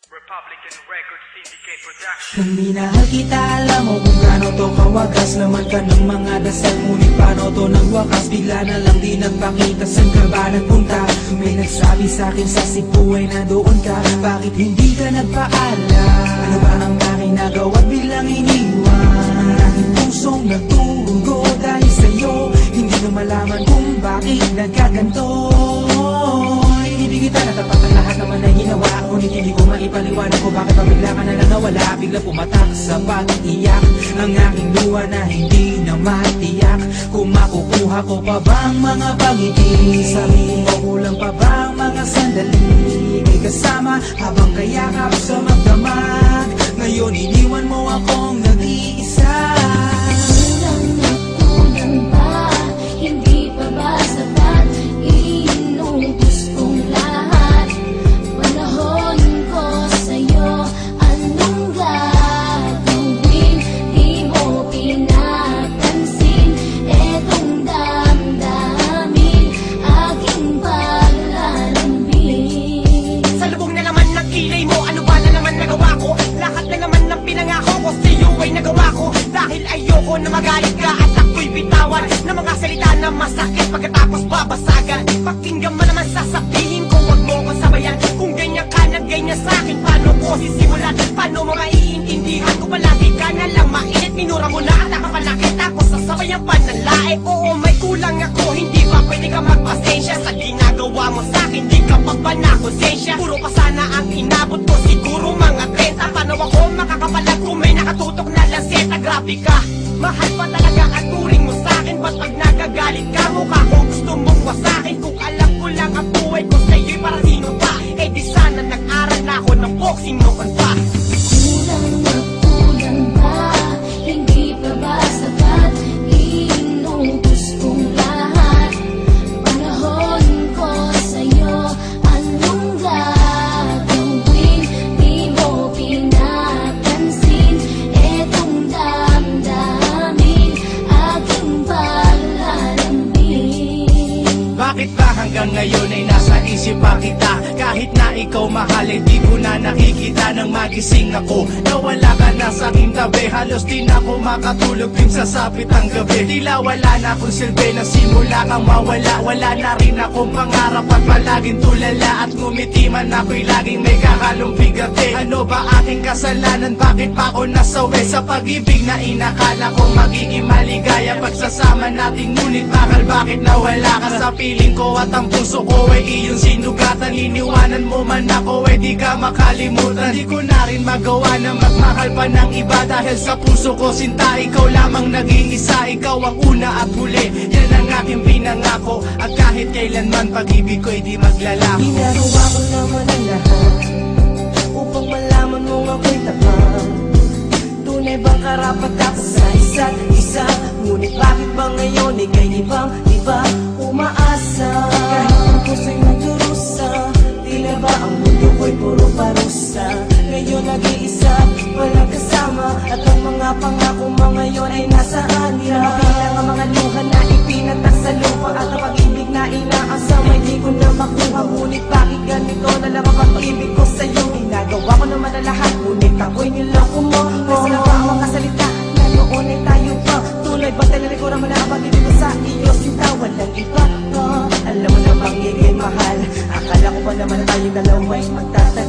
Republican Record Syndicate Production. Kung minahal kita, alam mo kung gaano to kawagas. Laman ka ng mga dasal, ngunit paano to ng wakas? Bigla na lang di nagpakita, saan ka ba nagpunta? May nagsabi sa'kin sa Cebu ay nandoon ka. Bakit hindi ka nagpaalam? Ano ba ang aking nagawa't biglang iniwan? Ang aking pusong nagtugo dahil sa'yo. Hindi ko malaman kung bakit nagkaganto. Hindi kita natapat ang lahat naman ay ginawa. Ngunit hindi ko maipaliwanag ko bakit pabigla ka na lang nawala. Bigla pumatak sa pag-iyak ang aking luha na hindi na matiyak. Kung makukuha ko pa bang mga pangiti? Sabihin mo kulang pa bang mga sandali? May kasama habang kayakap sa magdamag. Ngayon iniwan mo akong nag-iisa. Kulang na kulang ba? Hindi pa ba sapat? Inubos kong lahat. Panahon ko sa'yo, anong gagawin? Di mo pinapansin etong damdamin, aking paglalambing. Sa lubog na naman ng kilay mo, ano ba na naman nagawa ko? Lahat na naman ng pinangako ko sa'yo ay nagawa ko. Dahil ayoko na magalit ka at ako'y bitawan ng mga salita na masakit pagkatapos babasagan. Pakinggan mo naman sasabihin ko, wag mo ko sabayan. Kung ganyan ka na ganyan sa'kin, paano ko sisimulan? Paano mo maiintindihan ko palagi ka na lang mainit? Minura mo na at nakapalakit ako sa sabayang pananlae. Oo, may kulang ako, hindi ba pwede ka magpasensya sa ginagawa mo sa'kin? Di ka pa ba na konsensya? Puro pa sana ang inabot ko, siguro mga 30. Paano ako makakapalag kung may nakatutok na lanseta? Grabe ka, mahal pa talaga ang turing mo sa'kin. Ba't pag nagagalit ka, mukha ko gusto mong wasakin? Kung alam ko lang ang buhay ko sa'yo'y para sino pa? Eh di sana nag-aral na ako ng boxing noon pa. Kulang na kulang ba? Hindi pa ba sapat? Inubos kong lahat. Panahon ko sa'yo, anong gagawin? Di mo pinapansin etong damdamin, aking paglalambing. Bakit ba hanggang ngayon ay nasa isip pa kita? Kahit na ikaw mahal, eh di ko na nakikita nang magising ako. Nawala ka na sa aking tabi, halos di na ako makatulog din sa sapit ang gabi. Tila wala na akong silbi, nasimula kang mawala. Wala na rin akong pangarap at palaging tulala. At ngumiti man ako'y laging may kahalong bigati. Ano ba aking kasalanan? Bakit pa ako nasawi sa pag-ibig na inakala ko magiging maligaya? Pagsasama natin ngunit bakal bakit nawala ka sa piling ko? At ang puso ko ay iyong sinugatan. Iniwanan mo man ako, eh di ka makalimutan. Di ko na rin magawa na magmahal pa ng iba. Dahil sa puso ko sinta, ikaw lamang nag-iisa. Ikaw ang una at huli, yan ang aking pinangako. At kahit kailanman pag-ibig ko'y di maglalako. Ginagawa ko naman ang lahat upang malaman mong ako'y tapat. Tunay bang karapat ako sa isa't isa? Ngunit bakit ba ngayon ika'y ibang-iba umaasa? Kahit ang puso'y nagdurusa, tila ba ang mundo ko'y puro parusa? Ngayon nag-iisa, walang kasama. At ang mga pangako mo ngayon ay nasaan? Di na mabilang ang mga luha na ipinatak sa lupa. At ang pag-ibig na inaasam ay di ko na makuha. Ngunit bakit ganito na lang ang pag-ibig ko sa'yo? Ginagawa ko naman na lahat, ngunit ako'y niloko mo. May sila pa ang mga salita na noon ay tayo pa. Tunay ba talaga ko naman ang pag-ibig ko sa iyo? Sinta, walang iba pa. Alam mo na bang ikay mahal? Akala ko ba naman tayong dalawa'y magtatagal?